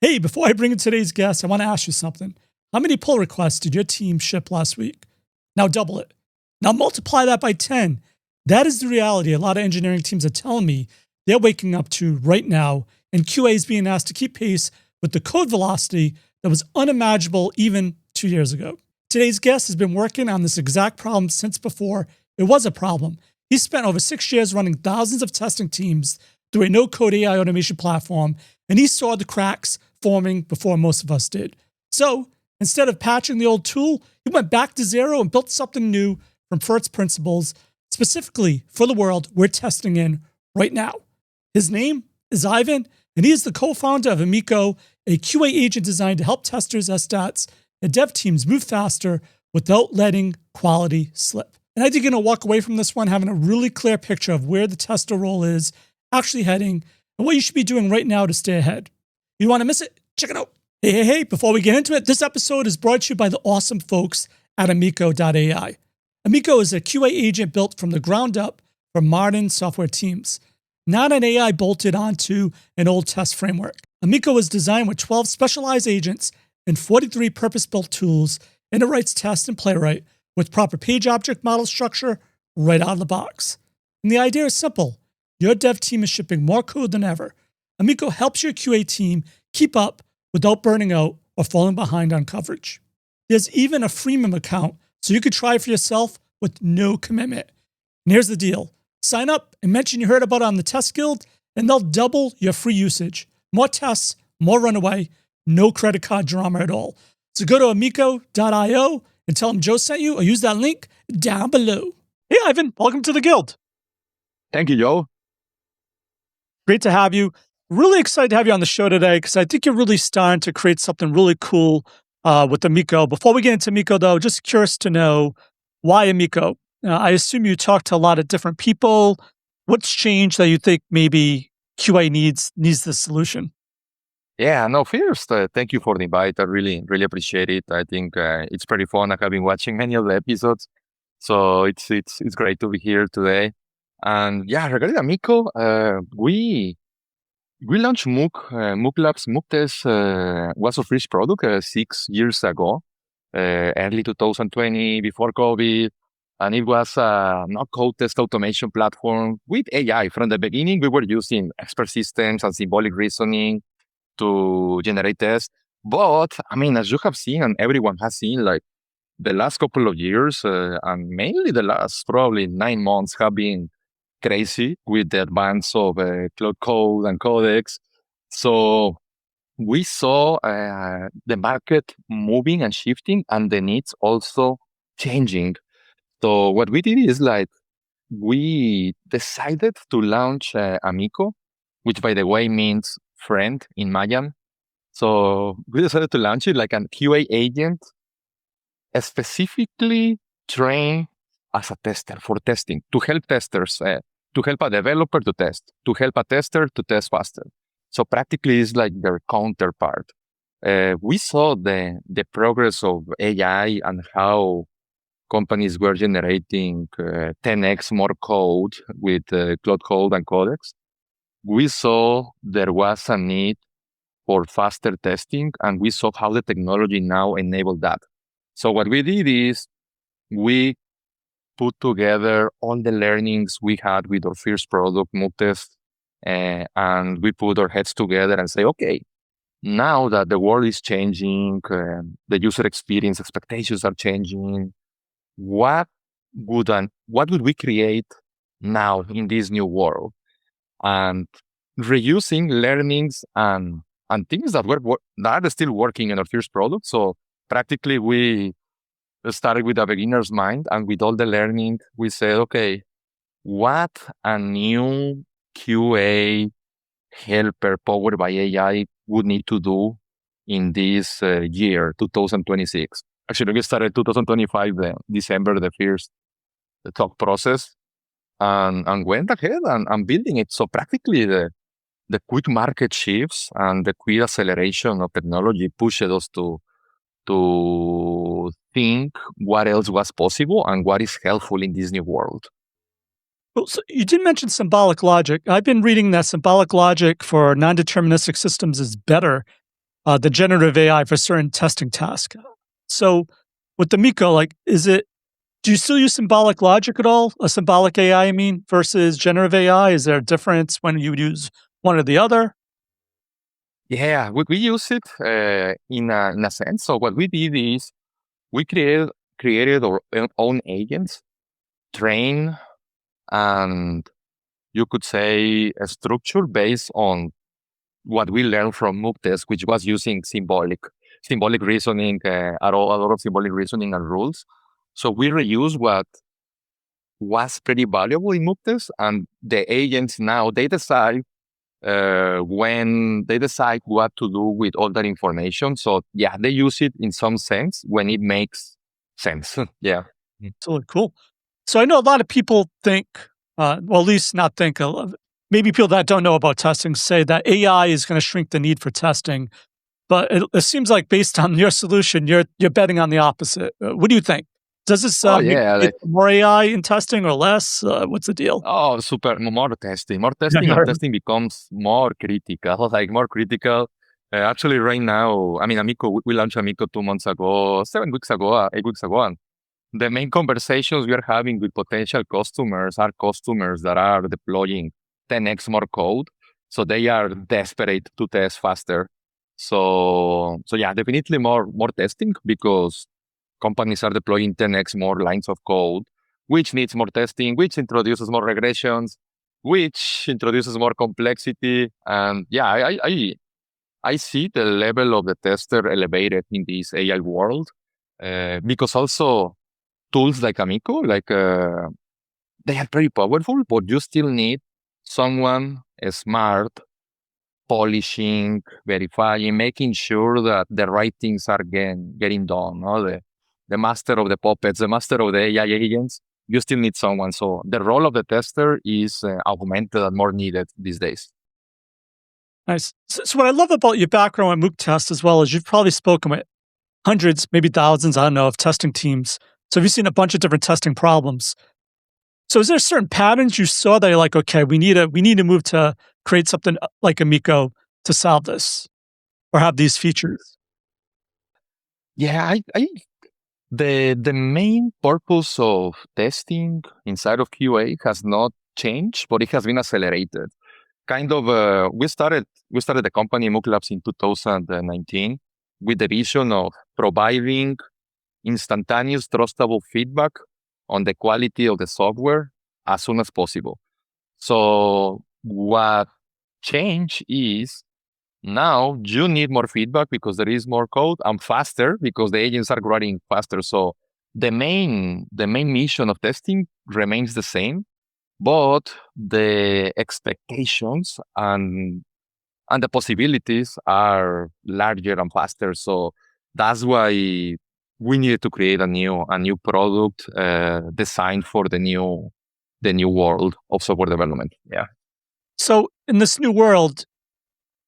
Hey, before I bring in today's guest, I want to ask you something. How many pull requests did your team ship last week? Now double it. Now multiply that by 10. That is the reality a lot of engineering teams are telling me they're waking up to right now, and QA is being asked to keep pace with the code velocity that was unimaginable even 2 years ago. Today's guest has been working on this exact problem since before it was a problem. He spent over 6 years running thousands of testing teams through a no-code AI automation platform, and he saw the cracks forming before most of us did. So instead of patching the old tool, he went back to zero and built something new from first principles, specifically for the world we're testing in right now. His name is Ivan, and he is the co-founder of Amikoo, a QA agent designed to help testers, SDETs, and dev teams move faster without letting quality slip. And I think you're going to walk away from this one having a really clear picture of where the tester role is actually heading and what you should be doing right now to stay ahead. You don't want to miss it? Check it out. Hey, before we get into it, this episode is brought to you by the awesome folks at Amikoo.ai. Amikoo is a QA agent built from the ground up for modern software teams, not an AI bolted onto an old test framework. Amikoo is designed with 12 specialized agents and 43 purpose-built tools, and it writes tests in Playwright with proper page object model structure right out of the box. And the idea is simple. Your dev team is shipping more code than ever. Amikoo helps your QA team keep up without burning out or falling behind on coverage. There's even a freemium account, so you could try it for yourself with no commitment. And here's the deal. Sign up and mention you heard about it on the Test Guild, and they'll double your free usage. More tests, more runaway, no credit card drama at all. So go to Amikoo.io and tell them Joe sent you, or use that link down below. Hey, Ivan, welcome to the Guild. Thank you, Joe. Great to have you. Really excited to have you on the show today because I think you're really starting to create something really cool with Amikoo. Before we get into Amikoo, though, just curious to know why Amikoo? I assume you talk to a lot of different people. What's changed that you think maybe QA needs this solution? Yeah, no, first, thank you for the invite. I really appreciate it. I think it's pretty fun. I have been watching many of the episodes, so it's great to be here today. And yeah, regarding Amikoo, we launched Mook Labs. MuukTest was a first product 6 years ago, early 2020, before COVID. And it was a no-code test automation platform with AI. From the beginning, we were using expert systems and symbolic reasoning to generate tests. But, I mean, as you have seen, and everyone has seen, like, the last couple of years, and mainly the last probably 9 months have been crazy with the advance of Cloud Code and Codex. So we saw the market moving and shifting, and the needs also changing. So what we did is we decided to launch Amikoo, which by the way means friend in Mayan. So we decided to launch it like an QA agent, specifically trained as a tester for testing, to help testers, to help a developer to test, to help a tester to test faster. So practically it's like their counterpart. We saw the progress of AI and how companies were generating 10x more code with Cloud Code and Codex. We saw there was a need for faster testing, and we saw how the technology now enabled that. So what we did is we put together all the learnings we had with our first product, MuukTest, and we put our heads together and say, okay, now that the world is changing, the user experience expectations are changing, what would we create now in this new world? And reusing learnings and things that are still working in our first product. So practically we started with a beginner's mind, and with all the learning, we said, okay, what a new QA helper powered by AI would need to do in this year, 2026. Actually, we started 2025, December the 1st, the talk process, and went ahead and building it. So practically the quick market shifts and the quick acceleration of technology pushed us to think what else was possible and what is helpful in this new world. Well, so you did mention symbolic logic. I've been reading that symbolic logic for non-deterministic systems is better. the generative AI for certain testing tasks. So with the Amikoo, like, do you still use symbolic logic at all? A symbolic AI, I mean, versus generative AI? Is there a difference when you would use one or the other? Yeah, we use it in a sense. So what we did is we created our own agents, train, and you could say a structure based on what we learned from MuukTest, which was using symbolic reasoning, a lot of symbolic reasoning and rules. So we reuse what was pretty valuable in MuukTest, and the agents now they decide when they decide what to do with all that information. So yeah, they use it in some sense when it makes sense. Yeah. Absolutely cool. So I know a lot of people think, well, at least not think, maybe people that don't know about testing say that AI is going to shrink the need for testing. But it seems like based on your solution, you're betting on the opposite. What do you think? Does this Oh make yeah, it more AI in testing or less? What's the deal? oh, super. More testing. More Yeah, testing, yeah. and testing becomes more critical. Like more critical. Actually, right now, I mean, Amikoo, we launched Amikoo 2 months ago, 7 weeks ago, 8 weeks ago. And the main conversations we are having with potential customers are customers that are deploying 10x more code. So they are desperate to test faster. So yeah, definitely more testing because companies are deploying 10x more lines of code, which needs more testing, which introduces more regressions, which introduces more complexity. And yeah, I see the level of the tester elevated in this AI world because also tools like Amikoo, they are very powerful, but you still need someone smart polishing, verifying, making sure that the right things are getting done. No? The master of the puppets, the master of the AI agents, you still need someone. So the role of the tester is augmented and more needed these days. Nice. So what I love about your background at MuukTest as well is you've probably spoken with hundreds, maybe thousands, I don't know, of testing teams. So have you seen a bunch of different testing problems? So is there certain patterns you saw that you're like, okay, we need to move to create something like Amikoo to solve this or have these features? Yeah, the main purpose of testing inside of QA has not changed, but it has been accelerated. Kind of, we started the company Mook Labs in 2019 with the vision of providing instantaneous, trustable feedback on the quality of the software as soon as possible. So what changed is now you need more feedback because there is more code and faster because the agents are growing faster. So the main mission of testing remains the same, but the expectations and the possibilities are larger and faster. So that's why we needed to create a new product designed for the new world of software development. Yeah. So in this new world,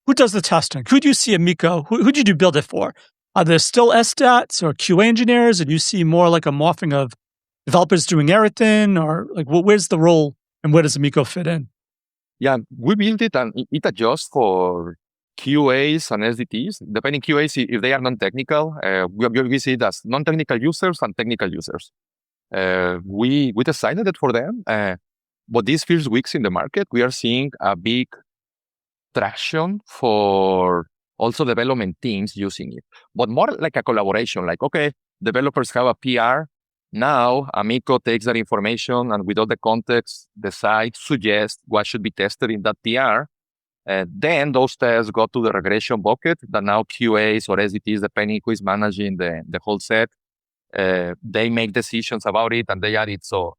who does the testing? Who do you see at Amikoo? Who did you build it for? Are there still SDETs or QA engineers? Or do you see more like a morphing of developers doing everything? Or like, where's the role and where does Amikoo fit in? Yeah, we built it and it adjusts for QAs and SDTs. Depending QAs, if they are non-technical, we see it as non-technical users and technical users. We decided it for them, but these first weeks in the market, we are seeing a big traction for also development teams using it, but more like a collaboration. Like, okay, developers have a PR. Now, Amikoo takes that information and with all the context, decides, suggests what should be tested in that PR. Then those tests go to the regression bucket that now QAs or SDTs, depending who is managing the whole set, they make decisions about it and they add it. So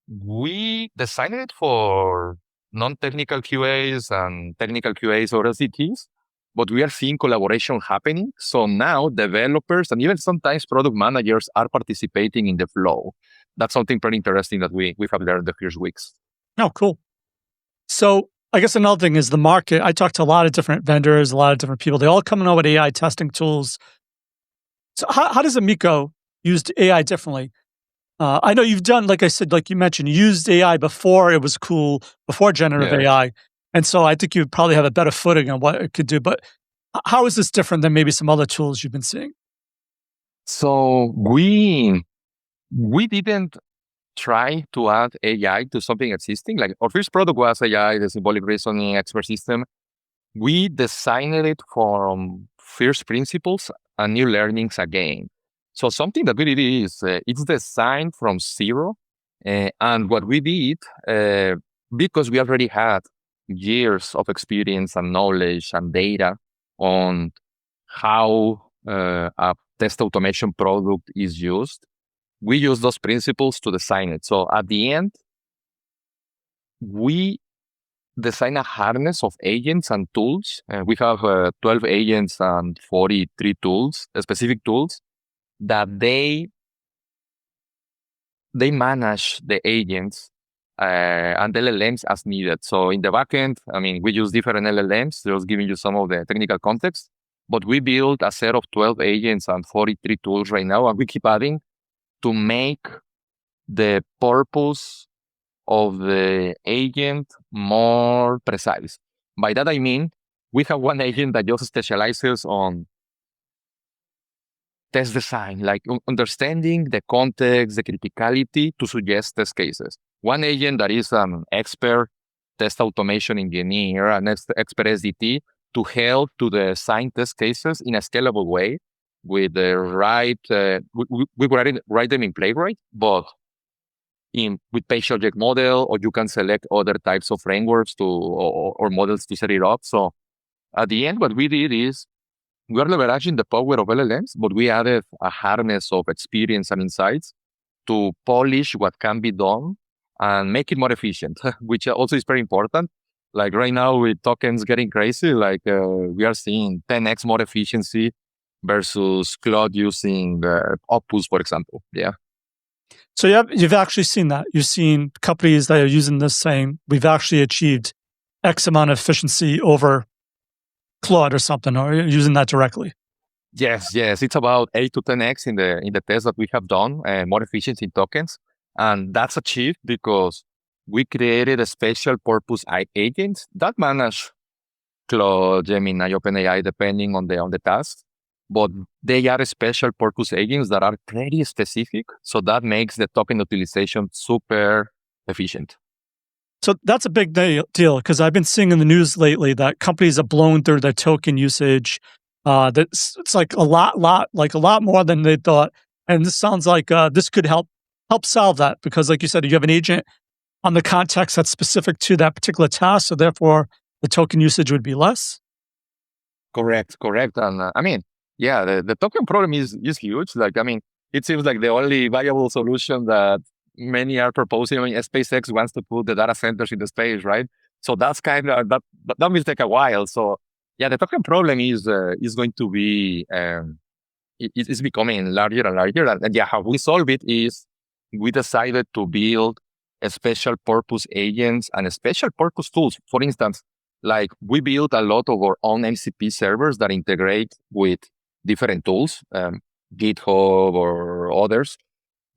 we designed it for non-technical QAs and technical QAs or SDTs, but we are seeing collaboration happening. So now developers and even sometimes product managers are participating in the flow. That's something pretty interesting that we have learned the first weeks. Oh, cool. So I guess another thing is the market. I talked to a lot of different vendors, a lot of different people. They all come out with AI testing tools. So how does Amikoo use AI differently? I know you've done, like I said, like you mentioned, you used AI before it was cool, before generative Yeah. AI. And so I think you probably have a better footing on what it could do. But How is this different than maybe some other tools you've been seeing? So we didn't try to add AI to something existing. Like our first product was AI, the symbolic reasoning expert system. We designed it from first principles and new learnings again. So something that we did is it's designed from zero. And what we did, because we already had years of experience and knowledge and data on how a test automation product is used, we use those principles to design it. So at the end, we design a harness of agents and tools. We have 12 agents and 43 tools, specific tools that they manage the agents and LLMs as needed. So in the backend, I mean, we use different LLMs, just giving you some of the technical context, but we built a set of 12 agents and 43 tools right now, and we keep adding to make the purpose of the agent more precise. By that, I mean, we have one agent that just specializes on test design, like understanding the context, the criticality to suggest test cases. One agent that is an expert test automation engineer, an expert SDT, to help to design test cases in a scalable way with the right, we write them in Playwright, but with page object model, or you can select other types of frameworks or models to set it up. So at the end, what we did is we are leveraging the power of LLMs, but we added a harness of experience and insights to polish what can be done and make it more efficient, which also is very important. Like right now with tokens getting crazy, like we are seeing 10x more efficiency versus Claude using Opus, for example. Yeah. So you've actually seen that. You've seen companies that are using this saying, we've actually achieved X amount of efficiency over Claude or something, or you're using that directly. Yes. It's about 8 to 10x in the test that we have done, more efficiency in tokens. And that's achieved because we created a special purpose agents that manage Claude, Gemini, OpenAI, depending on the task. But they are special purpose agents that are pretty specific. So that makes the token utilization super efficient. So that's a big deal because I've been seeing in the news lately that companies have blown through their token usage. It's like a lot more than they thought. And this sounds like this could help solve that because, like you said, you have an agent on the context that's specific to that particular task. So therefore, the token usage would be less. Correct. And I mean, yeah, the token problem is huge. Like, I mean, it seems like the only viable solution that many are proposing. I mean, SpaceX wants to put the data centers in the space, right? So that's kind of that will take a while. So yeah, the token problem is going to be it's becoming larger and larger. And yeah, how we solve it is we decided to build a special purpose agents and a special purpose tools. For instance, like we built a lot of our own MCP servers that integrate with different tools, GitHub or others,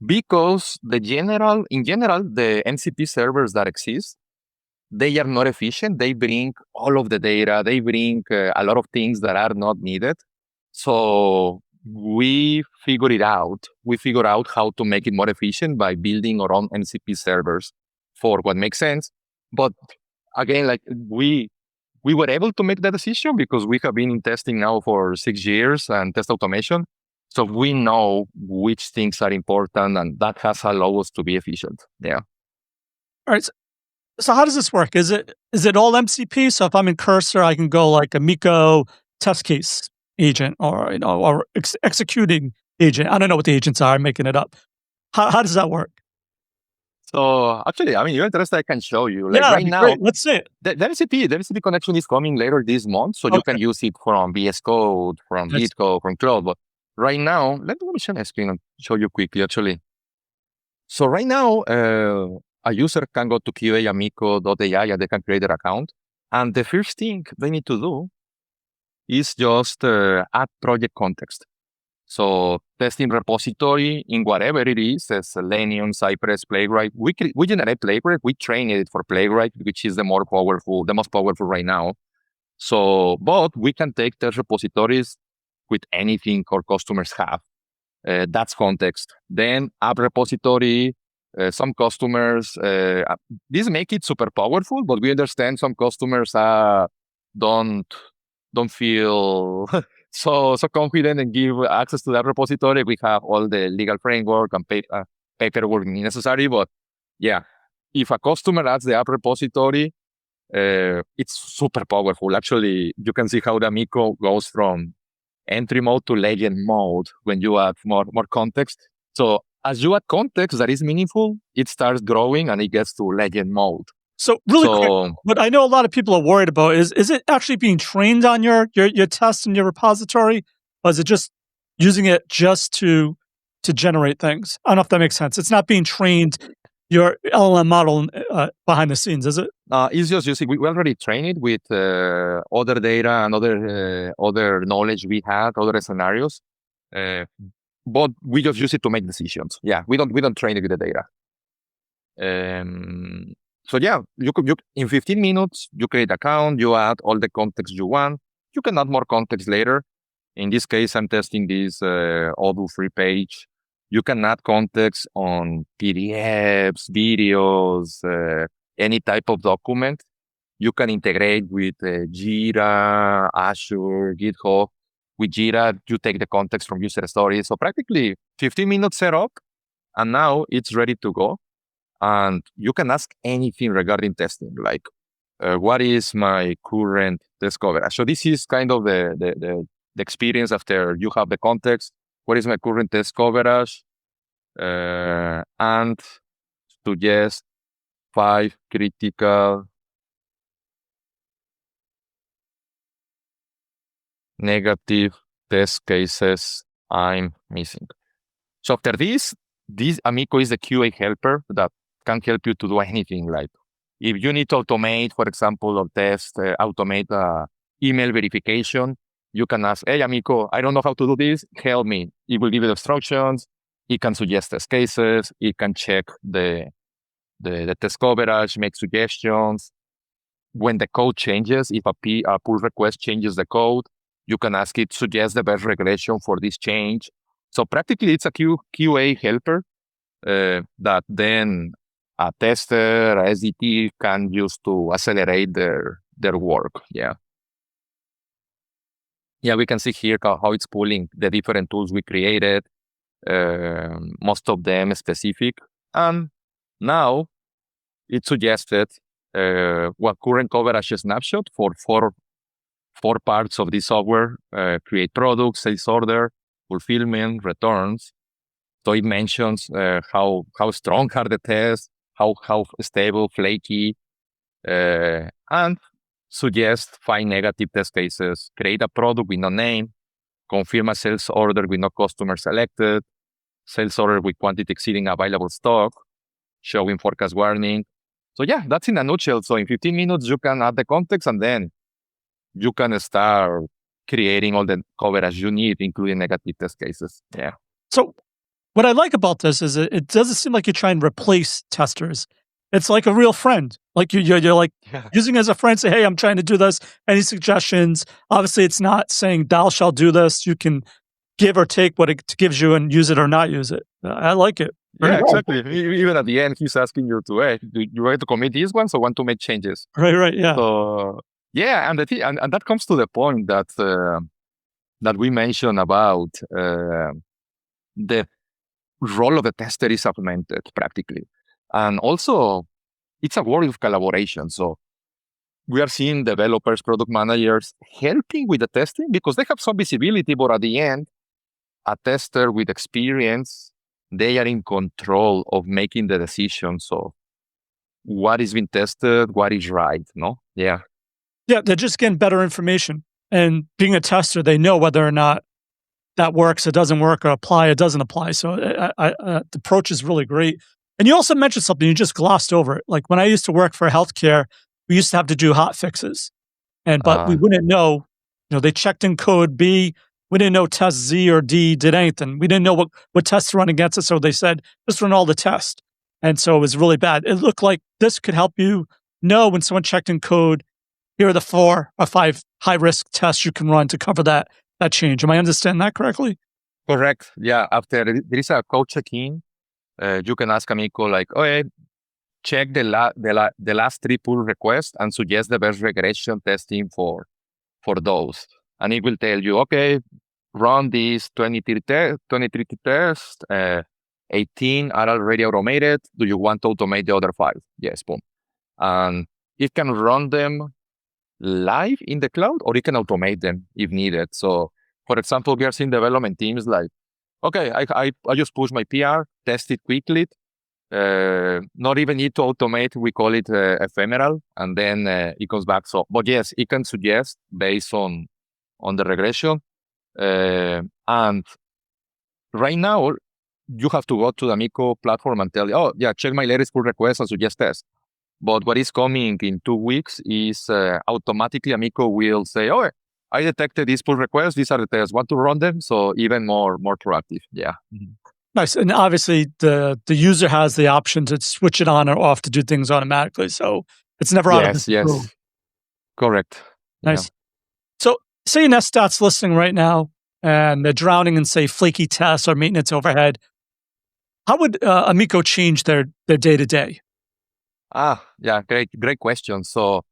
because in general, the MCP servers that exist, they are not efficient. They bring all of the data. They bring a lot of things that are not needed. So we figured out how to make it more efficient by building our own MCP servers for what makes sense. But again, like we were able to make that decision because we have been in testing now for 6 years and test automation. So we know which things are important, and that has allowed us to be efficient. Yeah. All right. So how does this work? Is it all MCP? So if I'm in Cursor, I can go like Amikoo test case agent or executing agent. I don't know what the agents are. I'm making it up. How does that work? So actually, I mean, you're interested, I can show you. Like Yeah, right now, great. Let's see it. the MCP connection is coming later this month, so you can use it from VS Code, from GitHub, from Cloud. But right now, let me share my screen and show you quickly, actually. So right now, a user can go to qa.amikoo.ai and they can create their account. And the first thing they need to do is just add project context. So testing repository in whatever it is, as Selenium, Cypress, Playwright. We generate Playwright. We train it for Playwright, which is the most powerful right now. So, but we can take test repositories with anything our customers have. That's context. Then app repository, some customers, this make it super powerful, but we understand some customers don't feel so confident and give access to that repository. We have all the legal framework and paperwork necessary, but yeah, if a customer adds the app repository, it's super powerful. Actually, you can see how the Amikoo goes from entry mode to legend mode when you add more context. So as you add context that is meaningful, it starts growing and it gets to legend mode. So really quick, what I know a lot of people are worried about is it actually being trained on your tests in your repository, or is it just using it just to generate things? I don't know if that makes sense. It's not being trained, your LLM model behind the scenes, is it? It's just using, we already trained it with other data and other knowledge we had, other scenarios, but we just use it to make decisions. Yeah, we don't train it with the data. So yeah, you in 15 minutes, you create an account, you add all the context you want. You can add more context later. In this case, I'm testing this Odoo free page. You can add context on PDFs, videos, any type of document. You can integrate with Jira, Azure, GitHub. With Jira, you take the context from user stories. So practically 15 minutes setup, and now it's ready to go. And you can ask anything regarding testing, like what is my current test coverage? So this is kind of the experience after you have the context. What is my current test coverage? And suggest 5 critical negative test cases I'm missing. So after this Amikoo is the QA helper that can help you to do anything. Like if you need to automate, for example, or test, automate email verification, you can ask, hey, Amikoo, I don't know how to do this. Help me. It will give you the instructions. It can suggest test cases. It can check the test coverage, make suggestions. When the code changes, if a pull request changes the code, you can ask it, suggest the best regression for this change. So practically, it's a QA helper that then a tester, a SDT can use to accelerate their work. Yeah. Yeah, we can see here how it's pulling the different tools we created, most of them specific. And now it suggested what current coverage snapshot for four parts of this software: create products, sales order, fulfillment, returns. So it mentions how strong are the tests, how stable, flaky, and suggest 5 negative test cases. Create a product with no name, confirm a sales order with no customer selected, sales order with quantity exceeding available stock, showing forecast warning. So yeah, that's in a nutshell. So in 15 minutes, you can add the context and then you can start creating all the coverage you need, including negative test cases. Yeah. So what I like about this is it doesn't seem like you're trying to replace testers. It's like a real friend. Like you're like using it as a friend, say, hey, I'm trying to do this. Any suggestions? Obviously, it's not saying thou shalt do this. You can give or take what it gives you and use it or not use it. I like it. Yeah, exactly. Even at the end, he's asking you to, hey, do you want to commit these ones or want to make changes? Right, yeah. So yeah, and and that comes to the point that that we mentioned about the role of the tester is augmented practically. And also, it's a world of collaboration. So we are seeing developers, product managers helping with the testing because they have some visibility, but at the end, a tester with experience, they are in control of making the decisions of what is being tested, what is right, no? Yeah. Yeah, they're just getting better information. And being a tester, they know whether or not that works, it doesn't work, or it doesn't apply. So the approach is really great. And you also mentioned something, you just glossed over it. Like when I used to work for healthcare, we used to have to do hot fixes. But we wouldn't know, they checked in code B. We didn't know test Z or D did anything. We didn't know what tests to run against it. So they said, just run all the tests. And so it was really bad. It looked like this could help you know when someone checked in code here are the 4 or 5 high risk tests you can run to cover that change. Am I understanding that correctly? Correct. Yeah. After there is a code check-in, you can ask Amikoo like, oh, hey, check the last 3 pull requests and suggest the best regression testing for those. And it will tell you, okay, run these 23 tests, 18 are already automated. Do you want to automate the other 5? Yes, boom. And it can run them live in the cloud, or it can automate them if needed. So, for example, we are seeing development teams like, okay, I just push my PR, test it quickly, not even need to automate. We call it ephemeral, and then it comes back. So, but yes, it can suggest based on the regression. And right now, you have to go to the Amikoo platform and tell, oh, yeah, check my latest pull request and suggest test. But what is coming in 2 weeks is automatically Amikoo will say, oh, I detected these pull requests. These are the tests. Want to run them? So even more proactive. Yeah. Mm-hmm. Nice. And obviously the user has the option to switch it on or off to do things automatically. So it's never out of the control. Yes. Correct. Nice. Yeah. So say an SDET's listening right now and they're drowning in, say, flaky tests or maintenance overhead. How would Amikoo change their day-to-day? Yeah, great question. So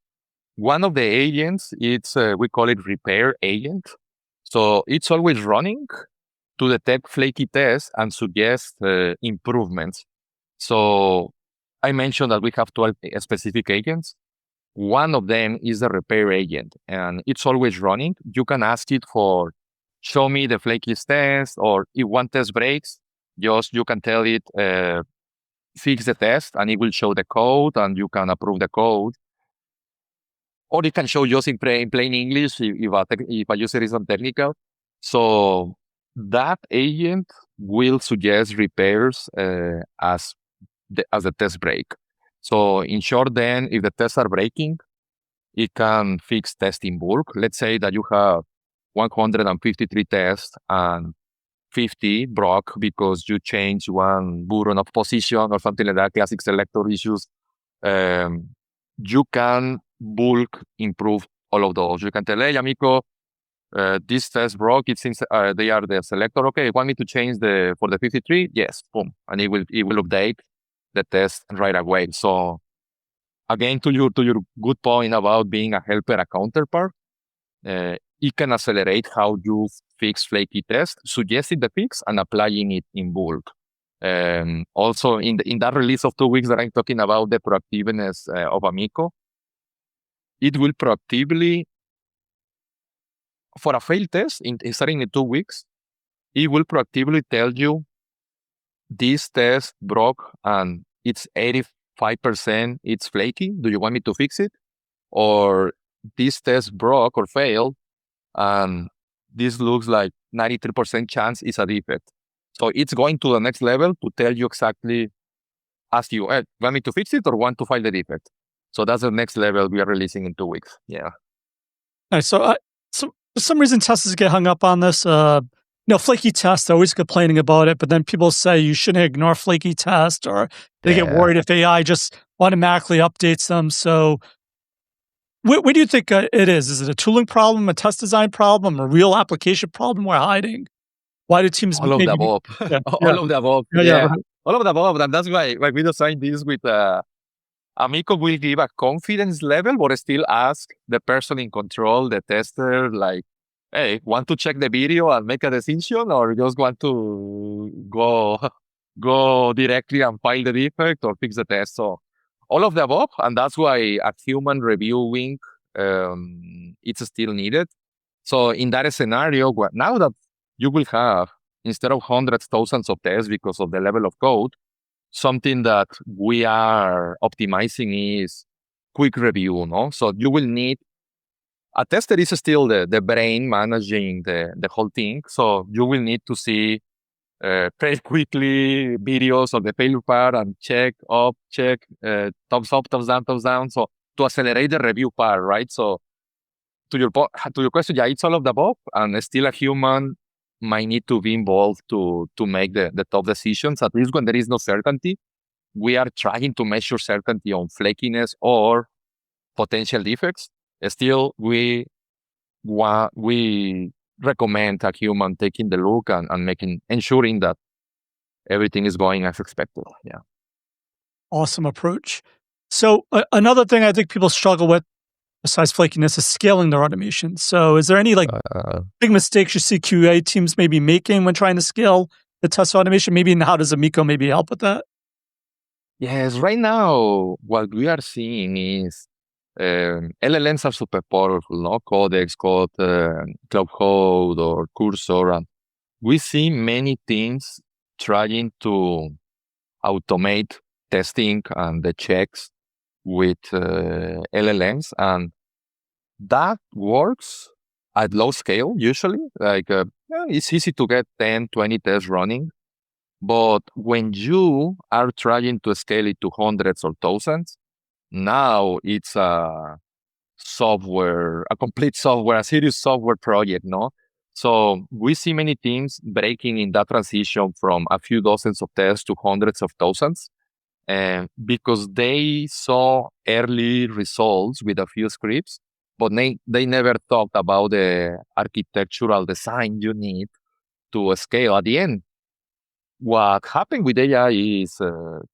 one of the agents, it's we call it repair agent. So it's always running to detect flaky tests and suggest improvements. So I mentioned that we have 12 specific agents. One of them is the repair agent, and it's always running. You can ask it for, show me the flakiest test, or if one test breaks, just you can tell it, fix the test, and it will show the code, and you can approve the code. Or it can show just in plain English if a user is non-technical. So that agent will suggest repairs as the test break. So in short, then, if the tests are breaking, it can fix tests in bulk. Let's say that you have 153 tests and 50 broke because you change one button of position or something like that, classic selector issues. You can bulk improve all of those. You can tell, hey, Amikoo, this test broke. It seems they are the selector. Okay, want me to change for the 53? Yes, boom, and it will update the test right away. So again, to your good point about being a helper, a counterpart, it can accelerate how you fix flaky tests, suggesting the fix and applying it in bulk. Also, in that release of 2 weeks that I'm talking about, the proactiveness of Amikoo, it will proactively, for a failed test, starting in 2 weeks, it will proactively tell you this test broke and it's 85% it's flaky. Do you want me to fix it? Or this test broke or failed and this looks like 93% chance is a defect. So it's going to the next level to tell you exactly, ask you, want me to fix it or want to find the defect? So that's the next level we are releasing in 2 weeks. Yeah. Nice. So for some reason, testers get hung up on this. Flaky tests, they're always complaining about it, but then people say you shouldn't ignore flaky tests, or they get worried if AI just automatically updates them. So where do you think it is? Is it a tooling problem, a test design problem, a real application problem we're hiding? Why do teams all of the above? All of the above. Yeah. All of the above. And that's why we designed this with Amikoo will give a confidence level, but still ask the person in control, the tester, like, hey, want to check the video and make a decision, or just want to go directly and file the defect or fix the test? So all of the above, and that's why a human reviewing it's still needed. So in that scenario, now that you will have, instead of hundreds, thousands of tests because of the level of code, something that we are optimizing is quick review, no? So you will need, a tester is still the brain managing the whole thing. So you will need to see very quickly videos of the failure part and check, thumbs up, thumbs down. So to accelerate the review part, right? So to your question, yeah, it's all of the above, and still a human might need to be involved to make the tough decisions, at least when there is no certainty. We are trying to measure certainty on flakiness or potential defects. Still, we recommend a human taking the look and ensuring that everything is going as expected. Yeah. Awesome approach. So another thing I think people struggle with besides flakiness is scaling their automation. So is there any big mistakes you see QA teams maybe making when trying to scale the test automation? Maybe, and how does Amikoo maybe help with that? Yes, right now, what we are seeing is LLMs are super powerful, no? Codex, Cloud Code, or Cursor. And we see many teams trying to automate testing and the checks with LLMs. And that works at low scale, usually. It's easy to get 10, 20 tests running. But when you are trying to scale it to hundreds or thousands, now it's a complete software, a serious software project, no? So we see many teams breaking in that transition from a few dozens of tests to hundreds of thousands, because they saw early results with a few scripts, but they never thought about the architectural design you need to scale. At the end, what happened with AI is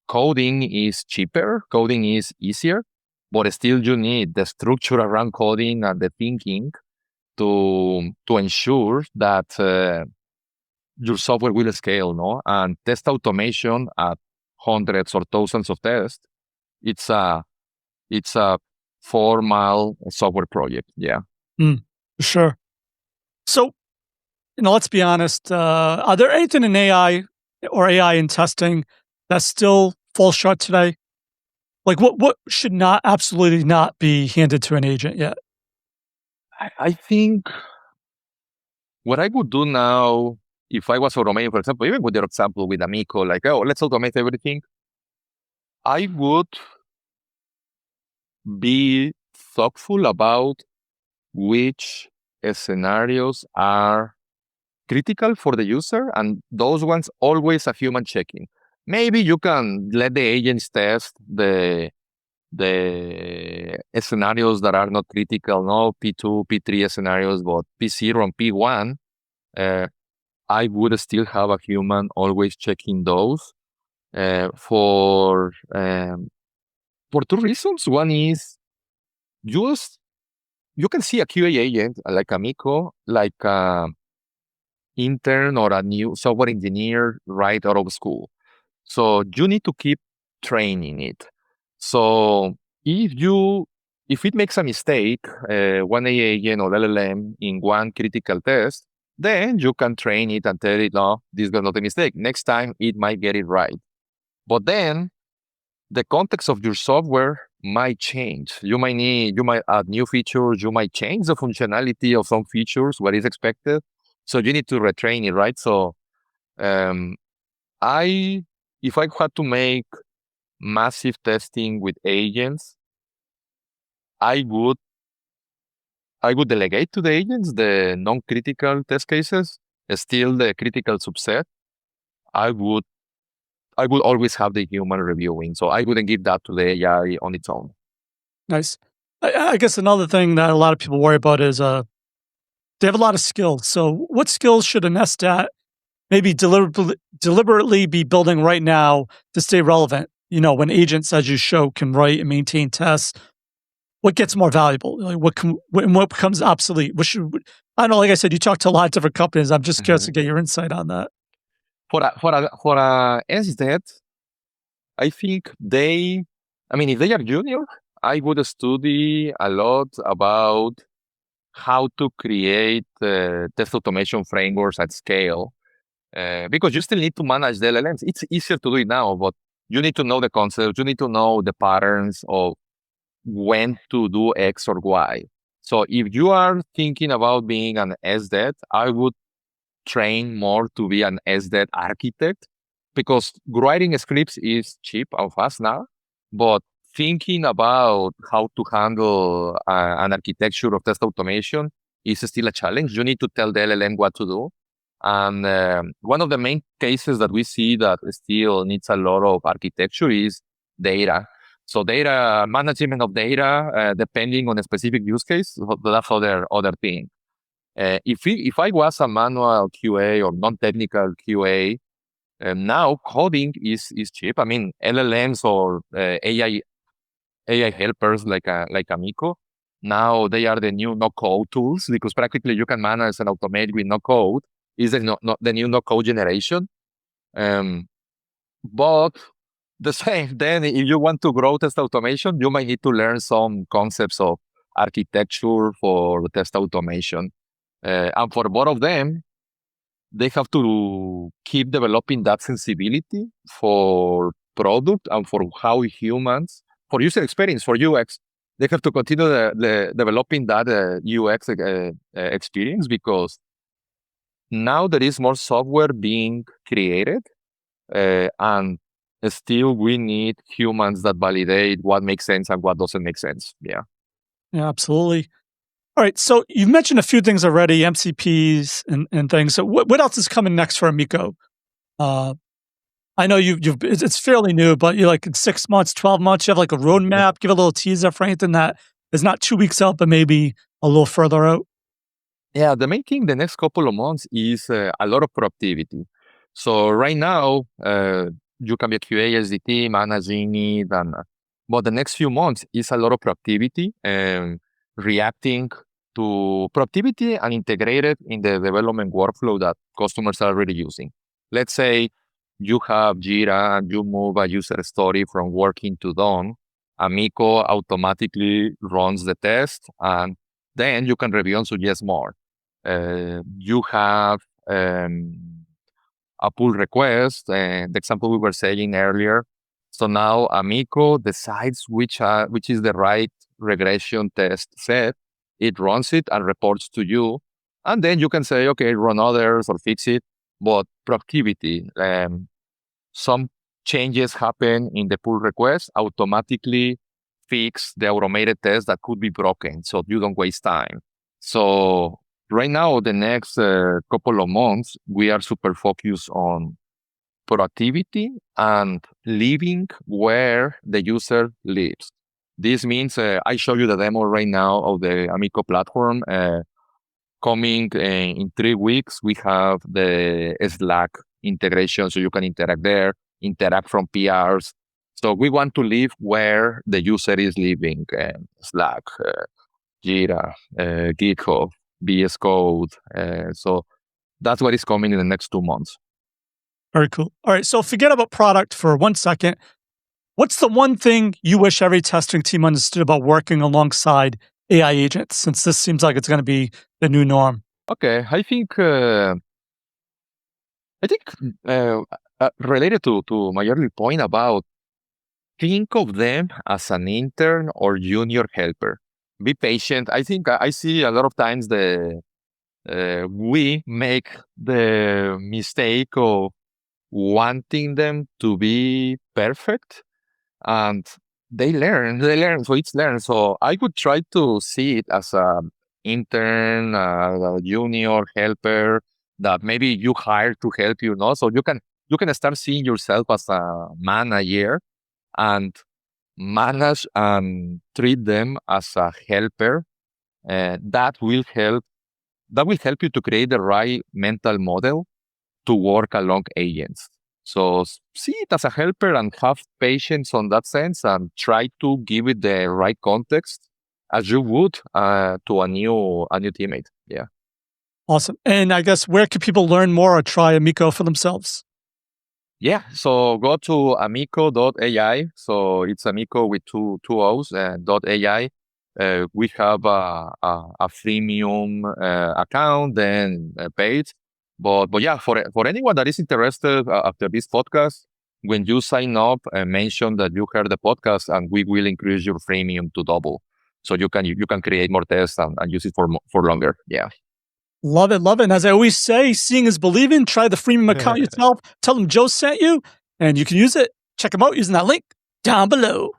coding is cheaper, coding is easier, but still you need the structure around coding and the thinking to ensure that your software will scale, no? And test automation at hundreds or thousands of tests, it's a formal software project. Yeah. Sure. So, let's be honest. Are there anything in AI or AI in testing that still falls short today? Like what should not absolutely not be handed to an agent yet? I think what I would do now, if I was automating, for example, even with your example with Amikoo, like, oh, let's automate everything, I would be thoughtful about which scenarios are critical for the user, and those ones always a human checking. Maybe you can let the agents test the scenarios that are not critical, no P2, P3 scenarios, but P0 and P1, I would still have a human always checking those for two reasons. One is you can see a QA agent like Amikoo, like intern or a new software engineer right out of school. So you need to keep training it. So if it makes a mistake, one AI agent or LLM in one critical test, then you can train it and tell it, no, this was not a mistake. Next time it might get it right. But then the context of your software might change. You might add new features, you might change the functionality of some features, what is expected. So you need to retrain it, right? So if I had to make massive testing with agents, I would delegate to the agents the non-critical test cases. Still the critical subset, I would always have the human reviewing. So I wouldn't give that to the AI on its own. Nice. I guess another thing that a lot of people worry about is they have a lot of skills. So what skills should an SDET maybe deliberately be building right now to stay relevant? When agents, as you show, can write and maintain tests, what gets more valuable? Like what becomes obsolete? I don't know. Like I said, you talk to a lot of different companies. I'm just curious to get your insight on that. For a SDET, I think if they are junior, I would study a lot about how to create test automation frameworks at scale. Because you still need to manage the LLMs. It's easier to do it now, but you need to know the concepts. You need to know the patterns of when to do X or Y. So if you are thinking about being an SDET, I would train more to be an SDET architect, because writing scripts is cheap and fast now, but thinking about how to handle an architecture of test automation is still a challenge. You need to tell the LLM what to do. And one of the main cases that we see that still needs a lot of architecture is data. So data management of data, depending on a specific use case, that's other thing. If I was a manual QA or non-technical QA, now coding is cheap. I mean, LLMs or AI helpers like Amikoo, now they are the new no-code tools because practically you can manage and automate with no-code. Is the new no-code generation. But the same, then if you want to grow test automation, you might need to learn some concepts of architecture for test automation. And for both of them, they have to keep developing that sensibility for product and for how humans, for user experience, for UX, they have to continue developing that UX experience because now there is more software being created and still we need humans that validate what makes sense and what doesn't make sense. Yeah. Yeah, absolutely. All right. So you've mentioned a few things already, MCPs and things. So what else is coming next for Amikoo? I know it's fairly new, but you're like in 6 months, 12 months, you have like a roadmap, give a little teaser for anything that is not 2 weeks out, but maybe a little further out. Yeah, the main thing the next couple of months is a lot of productivity. So right now, you can be a QA, SDT, managing it, but the next few months is a lot of productivity and reacting to productivity and integrated in the development workflow that customers are already using. Let's say you have Jira and you move a user story from working to done. Amikoo automatically runs the test and then you can review and suggest more. You have a pull request, the example we were saying earlier. So now Amikoo decides which is the right regression test set. It runs it and reports to you. And then you can say, okay, run others or fix it. But productivity, some changes happen in the pull request, automatically fix the automated test that could be broken so you don't waste time. So right now, the next couple of months, we are super focused on productivity and living where the user lives. This means I show you the demo right now of the Amikoo platform. Coming in 3 weeks, we have the Slack integration, so you can interact there, interact from PRs. So we want to live where the user is living, Slack, Jira, GitHub, VS Code. So that's what is coming in the next 2 months. Very cool. All right. So forget about product for 1 second. What's the one thing you wish every testing team understood about working alongside AI agents, since this seems like it's going to be the new norm? Okay. I think related to my earlier point about think of them as an intern or junior helper. Be patient. I think I see a lot of times we make the mistake of wanting them to be perfect, and they learn. So it's learned. So I would try to see it as a intern, a junior helper that maybe you hire to help you. So you can start seeing yourself as a manager and manage and treat them as a helper. That will help you to create the right mental model to work along agents. So see it as a helper and have patience on that sense and try to give it the right context as you would to a new teammate. Yeah. Awesome. And I guess where can people learn more or try Amikoo for themselves? Yeah, so go to amikoo.ai. So it's Amikoo with two O's, .ai. We have a freemium account and paid. But yeah, for anyone that is interested after this podcast, when you sign up, mention that you heard the podcast, and we will increase your freemium to double, so you can create more tests and use it for longer. Yeah. Love it, love it. And as I always say, seeing is believing. Try the freemium account yourself. Tell them Joe sent you, and you can use it. Check them out using that link down below.